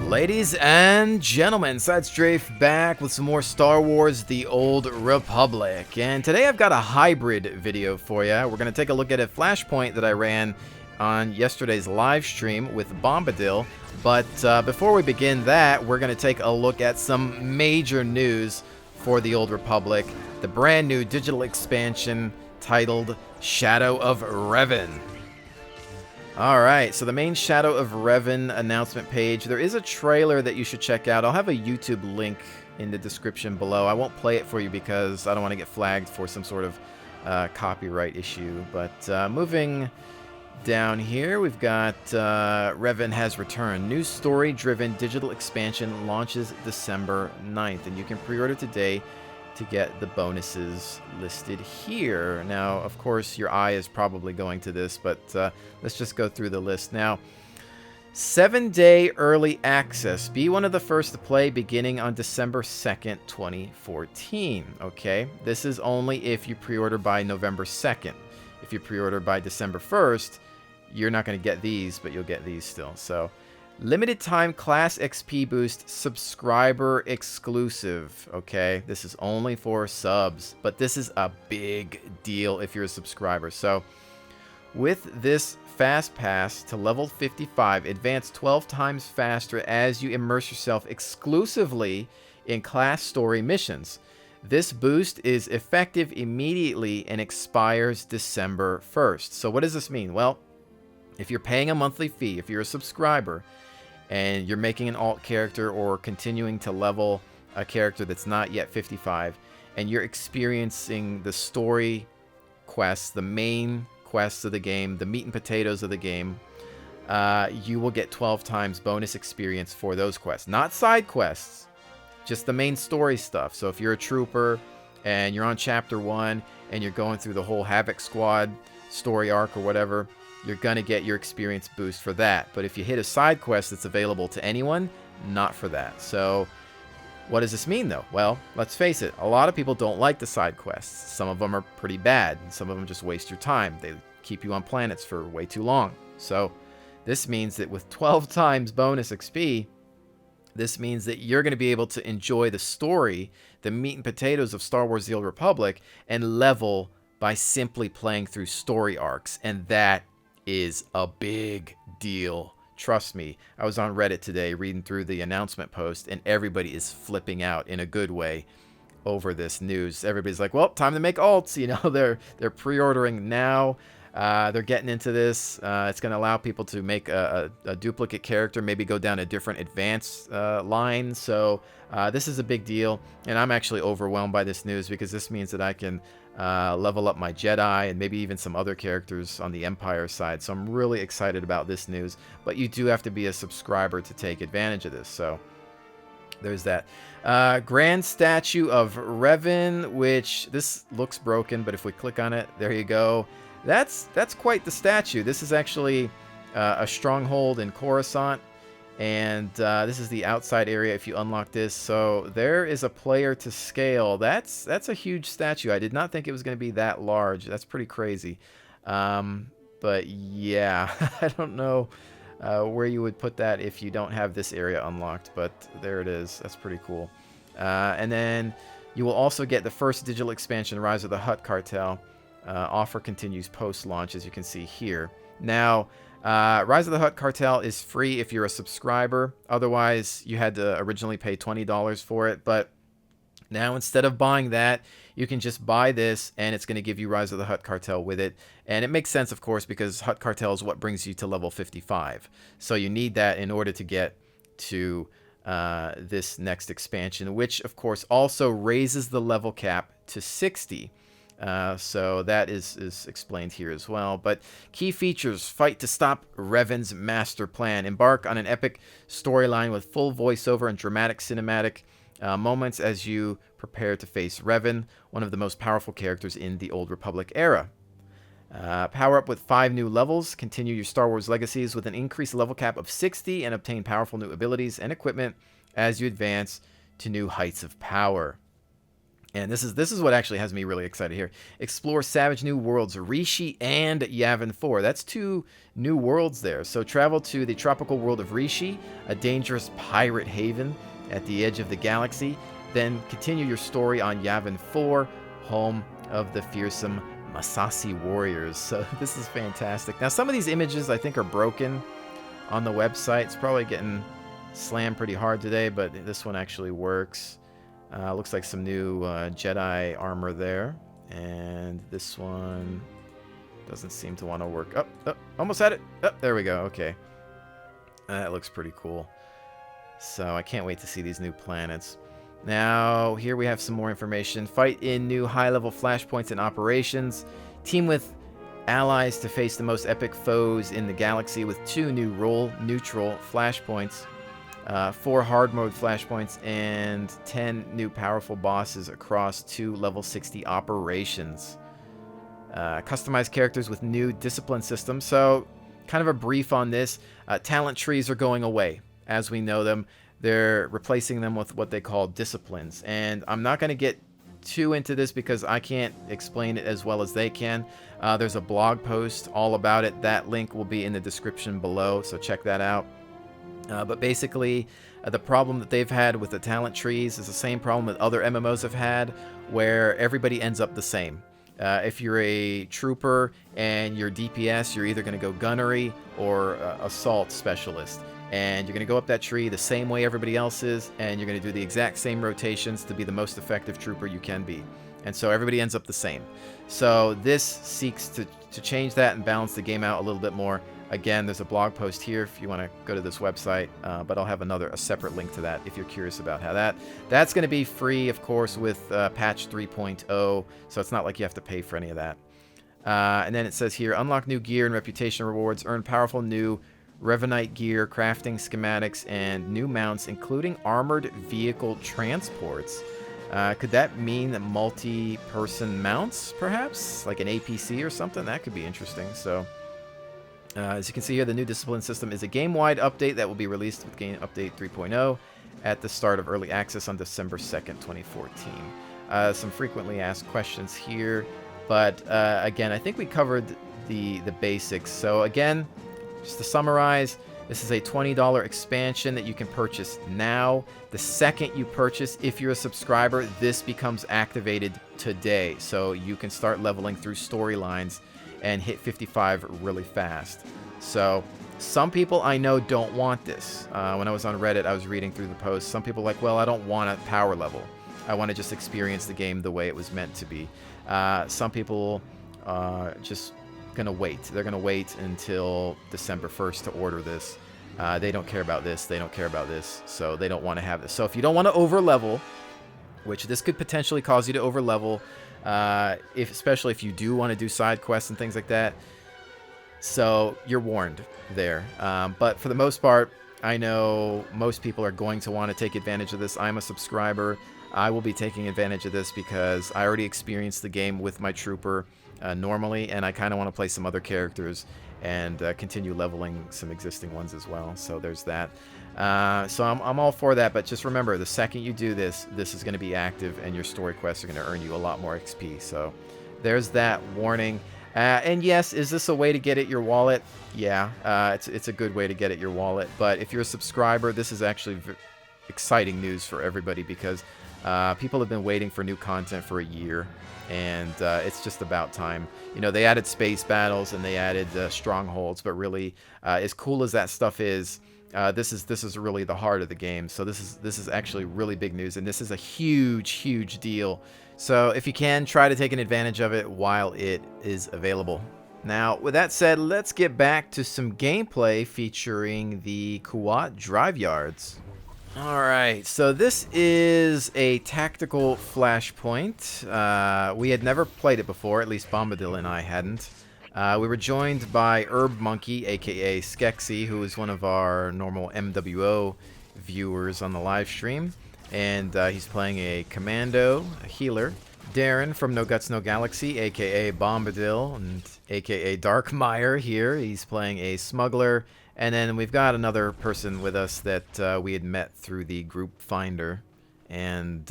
Ladies and gentlemen, SideStrafe back with some more Star Wars The Old Republic. And today I've got a hybrid video for you. We're going to take a look at a Flashpoint that I ran on yesterday's live stream with Bombadil. But before we begin that, we're going to take a look at some major news for The Old Republic. The brand new digital expansion titled Shadow of Revan. Alright, so the main Shadow of Revan announcement page. There is a trailer that you should check out. I'll have a YouTube link in the description below. I won't play it for you because I don't want to get flagged for some sort of copyright issue. But moving down here, we've got Revan has returned. New story-driven digital expansion launches December 9th. And you can pre-order today to get the bonuses listed here. Now, of course, your eye is probably going to this, but let's just go through the list. Now, 7-day early access. Be one of the first to play beginning on December 2nd, 2014. Okay, this is only if you pre-order by November 2nd. If you pre-order by December 1st, you're not going to get these, but you'll get these still. So, limited time class XP boost, subscriber exclusive. Okay, this is only for subs, but this is a big deal if you're a subscriber. So with this fast pass to level 55, advance 12 times faster as you immerse yourself exclusively in class story missions. This boost is effective immediately and expires December 1st. So what does this mean? Well, if you're paying a monthly fee, if you're a subscriber, and you're making an alt character or continuing to level a character that's not yet 55, and you're experiencing the story quests, the main quests of the game, the meat and potatoes of the game, you will get 12 times bonus experience for those quests. Not side quests, just the main story stuff. So if you're a trooper and you're on chapter 1 and you're going through the whole Havoc Squad story arc or whatever, you're going to get your experience boost for that. But if you hit a side quest that's available to anyone, not for that. So what does this mean, though? Well, let's face it. A lot of people don't like the side quests. Some of them are pretty bad, and some of them just waste your time. They keep you on planets for way too long. So this means that with 12 times bonus XP, this means that you're going to be able to enjoy the story, the meat and potatoes of Star Wars The Old Republic, and level by simply playing through story arcs. And that is a big deal. Trust me. I was on Reddit today reading through the announcement post, and everybody is flipping out in a good way over this news. Everybody's like, well, time to make alts. You know, they're pre-ordering now. They're getting into this. It's going to allow people to make a duplicate character, maybe go down a different advanced line. So this is a big deal, and I'm actually overwhelmed by this news because this means that I can level up my Jedi and maybe even some other characters on the Empire side. So I'm really excited about this news, but you do have to be a subscriber to take advantage of this. So there's that. Grand Statue of Revan, which this looks broken, but if we click on it, there you go. That's quite the statue. This is actually a stronghold in Coruscant, and this is the outside area if you unlock this. So there is a player to scale. That's a huge statue. I did not think it was going to be that large. That's pretty crazy. But yeah, I don't know where you would put that if you don't have this area unlocked, but there it is. That's pretty cool. And then you will also get the first digital expansion, Rise of the Hutt Cartel. Offer continues post-launch, as you can see here. Now, Rise of the Hutt Cartel is free if you're a subscriber. Otherwise, you had to originally pay $20 for it. But now, instead of buying that, you can just buy this, and it's going to give you Rise of the Hutt Cartel with it. And it makes sense, of course, because Hutt Cartel is what brings you to level 55. So you need that in order to get to this next expansion, which, of course, also raises the level cap to 60. So that is explained here as well. But key features: fight to stop Revan's master plan. Embark on an epic storyline with full voiceover and dramatic cinematic moments as you prepare to face Revan, one of the most powerful characters in the Old Republic era. Power up with 5 new levels. Continue your Star Wars legacies with an increased level cap of 60 and obtain powerful new abilities and equipment as you advance to new heights of power. And this is what actually has me really excited here. Explore savage new worlds, Rishi and Yavin 4. That's 2 new worlds there. So travel to the tropical world of Rishi, a dangerous pirate haven at the edge of the galaxy. Then continue your story on Yavin 4, home of the fearsome Masasi warriors. So this is fantastic. Now some of these images I think are broken on the website. It's probably getting slammed pretty hard today, but this one actually works. Looks like some new Jedi armor there. And this one doesn't seem to want to work. Oh, almost had it. Oh, there we go. Okay. That looks pretty cool. So I can't wait to see these new planets. Now, here we have some more information. Fight in new high-level flashpoints and operations. Team with allies to face the most epic foes in the galaxy with 2 new role-neutral flashpoints. 4 hard mode flashpoints and 10 new powerful bosses across 2 level 60 operations. Customized characters with new discipline systems. So, kind of a brief on this. Talent trees are going away as we know them. They're replacing them with what they call disciplines. And I'm not going to get too into this because I can't explain it as well as they can. There's a blog post all about it. That link will be in the description below, so check that out. But basically, the problem that they've had with the talent trees is the same problem that other MMOs have had, where everybody ends up the same. If you're a trooper and you're DPS, you're either going to go gunnery or assault specialist. And you're going to go up that tree the same way everybody else is, and you're going to do the exact same rotations to be the most effective trooper you can be. And so everybody ends up the same. So this seeks to change that and balance the game out a little bit more. Again, there's a blog post here if you want to go to this website, but I'll have a separate link to that if you're curious about how that's going to be free, of course, with patch 3.0, so it's not like you have to pay for any of that. And then it says here, unlock new gear and reputation rewards, earn powerful new Revanite gear, crafting schematics, and new mounts, including armored vehicle transports. Could that mean that multi-person mounts, perhaps? Like an APC or something? That could be interesting. So, as you can see here, the new discipline system is a game-wide update that will be released with Game Update 3.0 at the start of Early Access on December 2nd, 2014. Some frequently asked questions here, but again, I think we covered the basics. So again, just to summarize, this is a $20 expansion that you can purchase now. The second you purchase, if you're a subscriber, this becomes activated today. So you can start leveling through storylines and hit 55 really fast. So some people I know don't want this. When I was on Reddit, I was reading through the posts. Some people are like, well, I don't want a power level. I want to just experience the game the way it was meant to be. Some people just going to wait. They're going to wait until December 1st to order this. They don't care about this. They don't care about this. So they don't want to have this. So if you don't want to over-level, which this could potentially cause you to over-level, especially if you do want to do side quests and things like that. So you're warned there. But for the most part, I know most people are going to want to take advantage of this. I'm a subscriber. I will be taking advantage of this because I already experienced the game with my trooper normally, and I kind of want to play some other characters and continue leveling some existing ones as well. So there's that. So I'm all for that, but just remember, the second you do this, this is going to be active, and your story quests are going to earn you a lot more XP. So there's that warning. And yes, is this a way to get at your wallet? Yeah, it's a good way to get at your wallet. But if you're a subscriber, this is actually exciting news for everybody because people have been waiting for new content for a year, and it's just about time. You know, they added space battles and they added strongholds, but really, as cool as that stuff is, this is really the heart of the game. So this is actually really big news, and this is a huge deal. So if you can, try to take an advantage of it while it is available. Now, with that said, let's get back to some gameplay featuring the Kuat Drive Yards. Alright, so this is a tactical Flashpoint. We had never played it before, at least Bombadil and I hadn't. We were joined by Herb Monkey, aka Skexy, who is one of our normal MWO viewers on the live stream. And he's playing a commando, a healer. Darren from No Guts No Galaxy, aka Bombadil, and aka Darkmire here. He's playing a smuggler. And then we've got another person with us that we had met through the group finder. And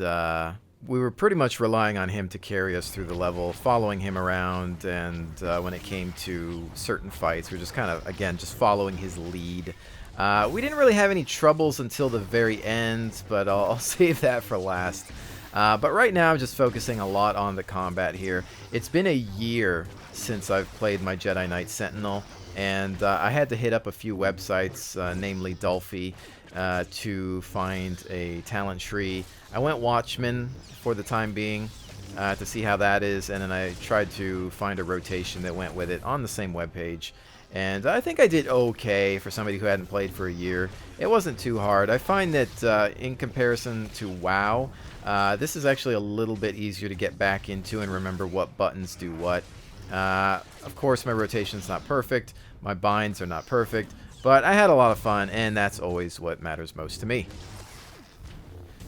we were pretty much relying on him to carry us through the level, following him around, and when it came to certain fights, we were just kind of, again, just following his lead. We didn't really have any troubles until the very end, but I'll save that for last. But right now I'm just focusing a lot on the combat here. It's been a year since I've played my Jedi Knight Sentinel, and I had to hit up a few websites, namely Dolphy, to find a talent tree. I went Watchman for the time being to see how that is, and then I tried to find a rotation that went with it on the same webpage. And I think I did okay for somebody who hadn't played for a year. It wasn't too hard. I find that in comparison to WoW, this is actually a little bit easier to get back into and remember what buttons do what. Of course, my rotation's not perfect, my binds are not perfect, but I had a lot of fun, and that's always what matters most to me.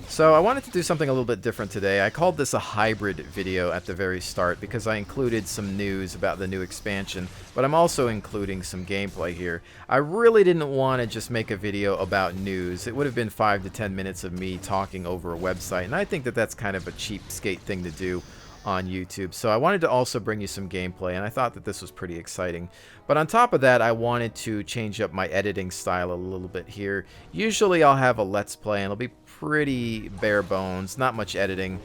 So I wanted to do something a little bit different today. I called this a hybrid video at the very start because I included some news about the new expansion, but I'm also including some gameplay here. I really didn't want to just make a video about news. It would have been 5 to 10 minutes of me talking over a website, and I think that that's kind of a cheapskate thing to do on YouTube. So I wanted to also bring you some gameplay, and I thought that this was pretty exciting. But on top of that, I wanted to change up my editing style a little bit here. Usually I'll have a Let's Play, and it'll be pretty bare bones, not much editing.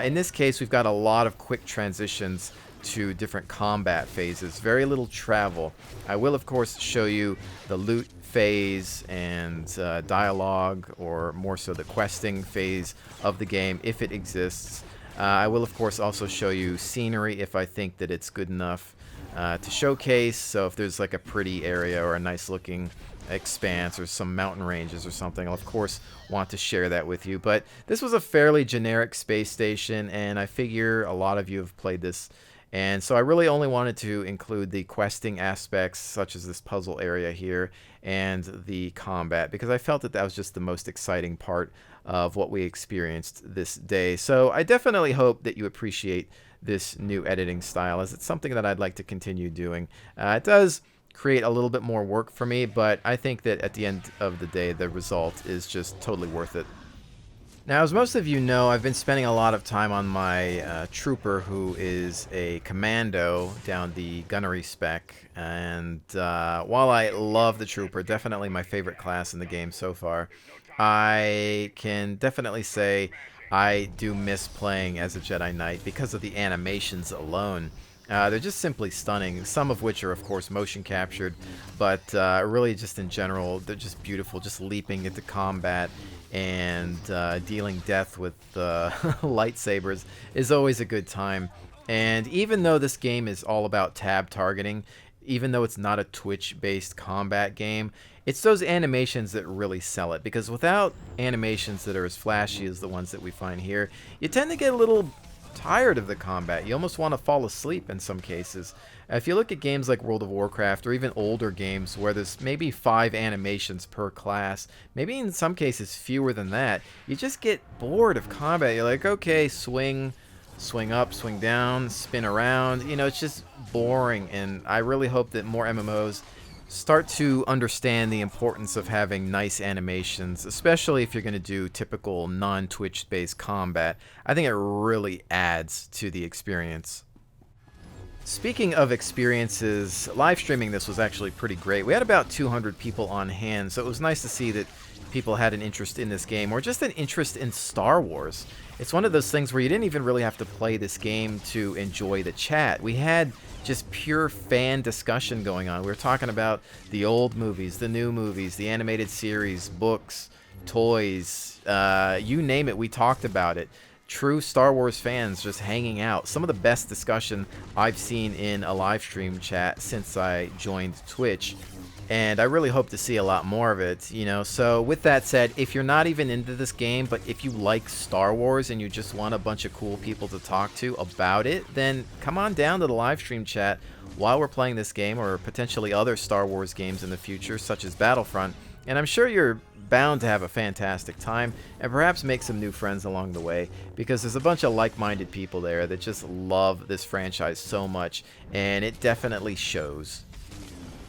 In this case, we've got a lot of quick transitions to different combat phases, very little travel. I will, of course, show you the loot phase and dialogue, or more so the questing phase of the game, if it exists. I will, of course, also show you scenery if I think that it's good enough to showcase. So if there's like a pretty area or a nice looking expanse or some mountain ranges or something, I'll of course want to share that with you. But this was a fairly generic space station, and I figure a lot of you have played this, and so I really only wanted to include the questing aspects, such as this puzzle area here, and the combat, because I felt that that was just the most exciting part of what we experienced this day. So I definitely hope that you appreciate this new editing style, as it's something that I'd like to continue doing. It does create a little bit more work for me, but I think that at the end of the day, the result is just totally worth it. Now, as most of you know, I've been spending a lot of time on my trooper, who is a commando down the gunnery spec, and while I love the trooper, definitely my favorite class in the game so far, I can definitely say I do miss playing as a Jedi Knight because of the animations alone. They're just simply stunning, some of which are, of course, motion captured, but really just in general, they're just beautiful. Just leaping into combat and dealing death with lightsabers is always a good time. And even though this game is all about tab targeting, even though it's not a Twitch-based combat game, it's those animations that really sell it, because without animations that are as flashy as the ones that we find here, you tend to get a little tired of the combat. You almost want to fall asleep in some cases. If you look at games like World of Warcraft, or even older games where there's maybe 5 animations per class, maybe in some cases fewer than that, you just get bored of combat. You're like, okay, swing up, swing down, spin around. You know, it's just boring, and I really hope that more MMOs start to understand the importance of having nice animations, especially if you're going to do typical non-Twitch based combat. I think it really adds to the experience. Speaking of experiences, live streaming this was actually pretty great. We had about 200 people on hand, so it was nice to see that people had an interest in this game, or just an interest in Star Wars. It's one of those things where you didn't even really have to play this game to enjoy the chat. We had just pure fan discussion going on. We were talking about the old movies, the new movies, the animated series, books, toys, you name it, we talked about it. True Star Wars fans just hanging out. Some of the best discussion I've seen in a live stream chat since I joined Twitch. And I really hope to see a lot more of it, you know. So with that said, if you're not even into this game, but if you like Star Wars and you just want a bunch of cool people to talk to about it, then come on down to the live stream chat while we're playing this game, or potentially other Star Wars games in the future, such as Battlefront. And I'm sure you're bound to have a fantastic time, and perhaps make some new friends along the way, because there's a bunch of like-minded people there that just love this franchise so much, and it definitely shows.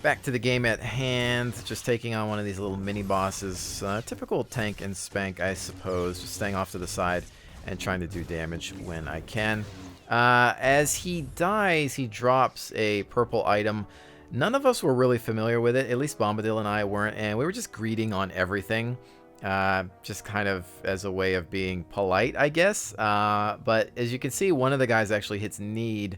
Back to the game at hand, just taking on one of these little mini-bosses. Typical tank and spank, I suppose, just staying off to the side. and trying to do damage when I can. As he dies, he drops a purple item. None of us were really familiar with it, at least Bombadil and I weren't, and we were just greeting on everything. Just kind of as a way of being polite, I guess. But as you can see, one of the guys actually hits need,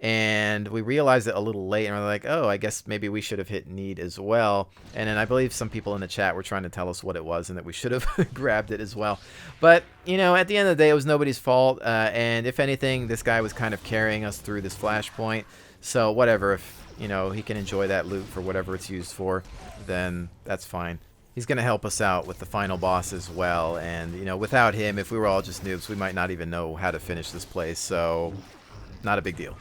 and we realized it a little late, and we're like, oh, I guess maybe we should have hit need as well. And then I believe some people in the chat were trying to tell us what it was and that we should have grabbed it as well. But, you know, at the end of the day, it was nobody's fault. And if anything, this guy was kind of carrying us through this flashpoint. So whatever, if, you know, he can enjoy that loot for whatever it's used for, then that's fine. He's going to help us out with the final boss as well. And, you know, without him, if we were all just noobs, we might not even know how to finish this place. So, not a big deal.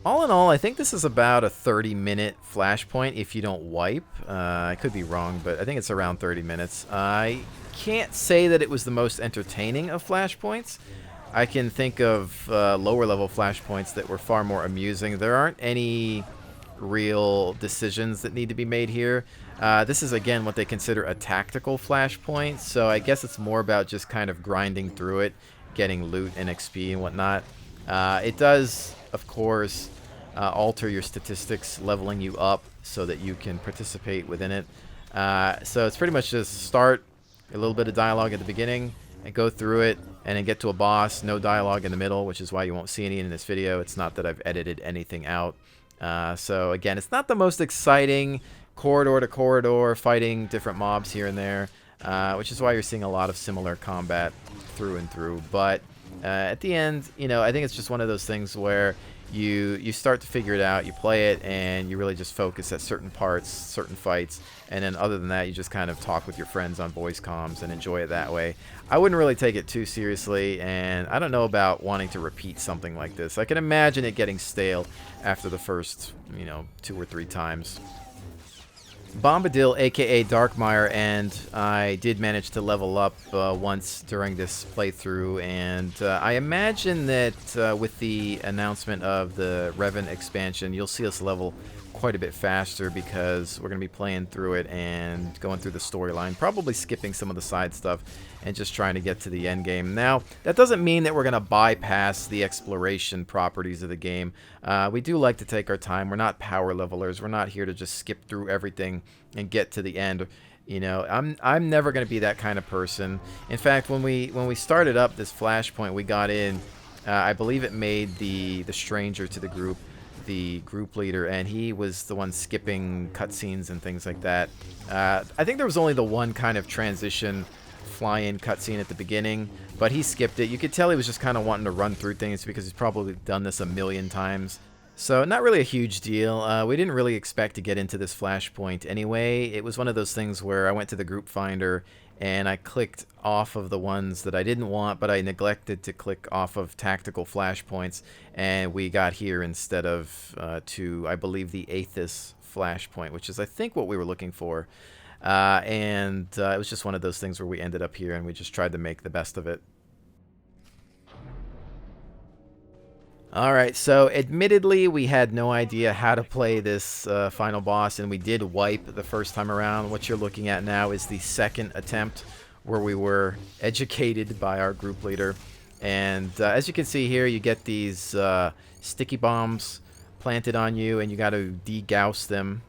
All in all, I think this is about a 30-minute flashpoint if you don't wipe. I could be wrong, but I think it's around 30 minutes. I can't say that it was the most entertaining of flashpoints. I can think of lower-level flashpoints that were far more amusing. There aren't any real decisions that need to be made here. This is, again, what they consider a tactical flashpoint, so I guess it's more about just kind of grinding through it, getting loot and XP and whatnot. It does, of course, alter your statistics, leveling you up so that you can participate within it. So it's pretty much just start, a little bit of dialogue at the beginning, and go through it, and then get to a boss, no dialogue in the middle, which is why you won't see any in this video. It's not that I've edited anything out. So again, it's not the most exciting corridor to corridor, fighting different mobs here and there, which is why you're seeing a lot of similar combat through and through. But at the end, you know, I think it's just one of those things where you start to figure it out, you play it, and you really just focus at certain parts, certain fights, and then other than that, you just kind of talk with your friends on voice comms and enjoy it that way. I wouldn't really take it too seriously, and I don't know about wanting to repeat something like this. I can imagine it getting stale after the first, you know, 2 or 3 times. Bombadil, aka Darkmire, and I did manage to level up once during this playthrough, and I imagine that with the announcement of the Revan expansion, you'll see us level quite a bit faster because we're going to be playing through it and going through the storyline, probably skipping some of the side stuff and just trying to get to the end game. Now, that doesn't mean that we're going to bypass the exploration properties of the game. We do like to take our time. We're not power levelers. We're not here to just skip through everything and get to the end. You know, I'm never going to be that kind of person. In fact, when we started up this flashpoint, we got in, I believe it made the stranger to the group the group leader, and he was the one skipping cutscenes and things like that. I think there was only the one kind of transition fly-in cutscene at the beginning, but he skipped it. You could tell he was just kind of wanting to run through things because he's probably done this a million times. So not really a huge deal. We didn't really expect to get into this flashpoint anyway. It was one of those things where I went to the group finder and I clicked off of the ones that I didn't want, but I neglected to click off of tactical flashpoints, and we got here instead of to, I believe, the Aethys flashpoint, which is, I think, what we were looking for. And it was just one of those things where we ended up here, and we just tried to make the best of it. Alright, so admittedly, we had no idea how to play this final boss, and we did wipe the first time around. What you're looking at now is the second attempt, where we were educated by our group leader. And as you can see here, you get these sticky bombs planted on you, and you got to degauss them,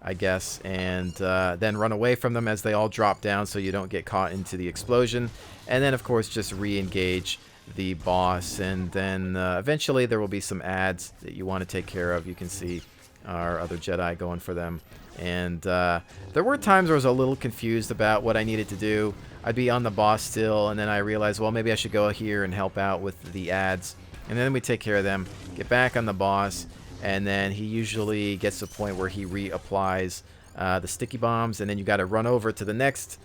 I guess, and then run away from them as they all drop down so you don't get caught into the explosion. And then, of course, just re-engage the boss, and then eventually there will be some ads that you want to take care of. You can see our other Jedi going for them, and there were times where I was a little confused about what I needed to do. I'd be on the boss still, and then I realized, well, maybe I should go here and help out with the ads, and then we take care of them, get back on the boss, and then he usually gets to a point where he reapplies the sticky bombs, and then you got to run over to the next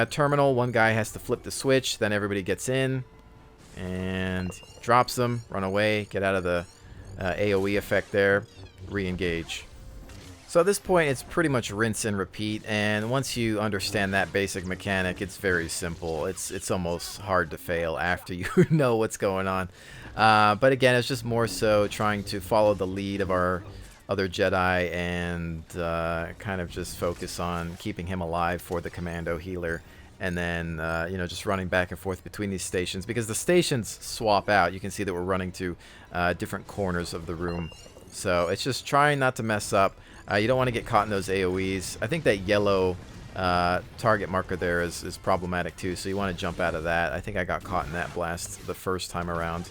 terminal. One guy has to flip the switch, then everybody gets in and drops them, run away, get out of the AoE effect there, re-engage. So at this point, it's pretty much rinse and repeat, and once you understand that basic mechanic, it's very simple. It's almost hard to fail after you know what's going on. But again, it's just more so trying to follow the lead of our other Jedi and kind of just focus on keeping him alive for the commando healer, and then you know, just running back and forth between these stations, because the stations swap out. You can see that we're running to different corners of the room, so it's just trying not to mess up. You don't want to get caught in those AoEs. I think that yellow target marker there is problematic too, so you want to jump out of that. I think I got caught in that blast the first time around,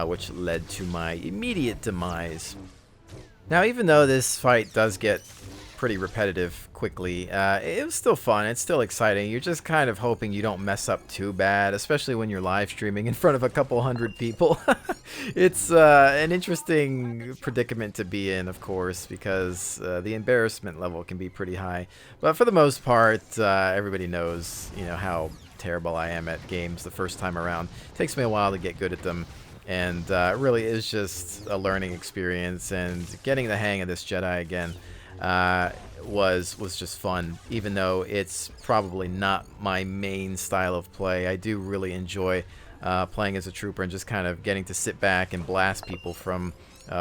which led to my immediate demise. Now, even though this fight does get pretty repetitive quickly, it was still fun. It's still exciting. You're just kind of hoping you don't mess up too bad, especially when you're live streaming in front of a couple hundred people. It's an interesting predicament to be in, of course, because the embarrassment level can be pretty high. But for the most part, everybody knows, you know, how terrible I am at games the first time around. It takes me a while to get good at them. And really is just a learning experience, and getting the hang of this Jedi again was just fun. Even though it's probably not my main style of play, I do really enjoy playing as a trooper and just kind of getting to sit back and blast people from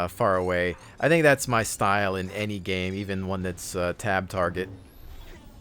far away. I think that's my style in any game, even one that's tab target.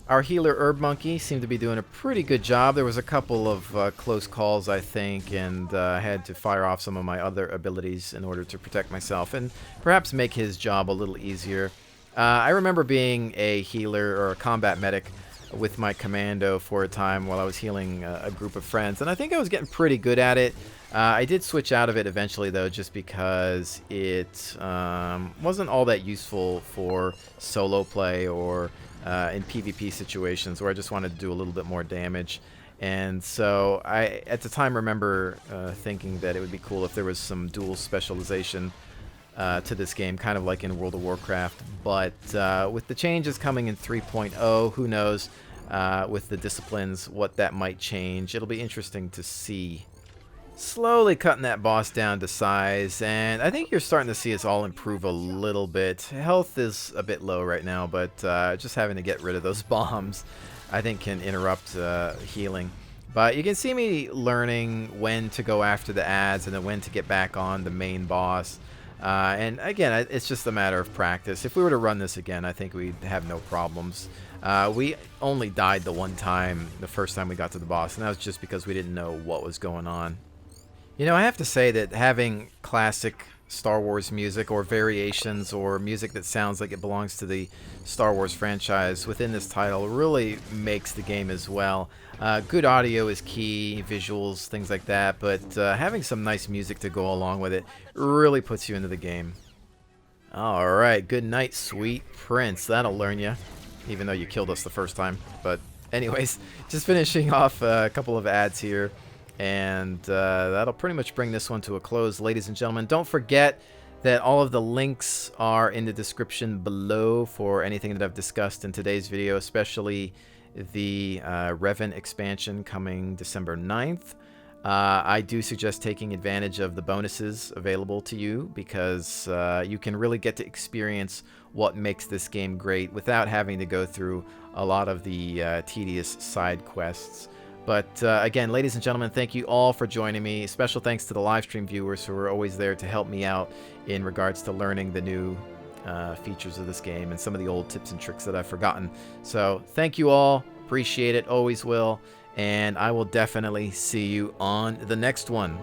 Our healer Herb Monkey seemed to be doing a pretty good job. There was a couple of close calls, I think, and I had to fire off some of my other abilities in order to protect myself and perhaps make his job a little easier. I remember being a healer or a combat medic with my commando for a time while I was healing a group of friends, and I think I was getting pretty good at it. I did switch out of it eventually, though, just because it wasn't all that useful for solo play or in PvP situations where I just wanted to do a little bit more damage. And so I, at the time, remember thinking that it would be cool if there was some dual specialization to this game, kind of like in World of Warcraft. But with the changes coming in 3.0, who knows with the disciplines what that might change. It'll be interesting to see. Slowly cutting that boss down to size, and I think you're starting to see us all improve a little bit. Health is a bit low right now, but just having to get rid of those bombs I think can interrupt healing. But you can see me learning when to go after the ads and then when to get back on the main boss. And again, it's just a matter of practice. If we were to run this again, I think we'd have no problems. We only died the one time, the first time we got to the boss, and that was just because we didn't know what was going on. You know, I have to say that having classic Star Wars music or variations or music that sounds like it belongs to the Star Wars franchise within this title really makes the game as well. Good audio is key, visuals, things like that, but having some nice music to go along with it really puts you into the game. Alright, good night, sweet prince. That'll learn you, even though you killed us the first time. But anyways, just finishing off a couple of ads here. And that'll pretty much bring this one to a close, ladies and gentlemen. Don't forget that all of the links are in the description below for anything that I've discussed in today's video, especially the Revan expansion coming December 9th. I do suggest taking advantage of the bonuses available to you, because you can really get to experience what makes this game great without having to go through a lot of the tedious side quests. But again, ladies and gentlemen, thank you all for joining me. Special thanks to the live stream viewers who are always there to help me out in regards to learning the new features of this game and some of the old tips and tricks that I've forgotten. So thank you all. Appreciate it. Always will. And I will definitely see you on the next one.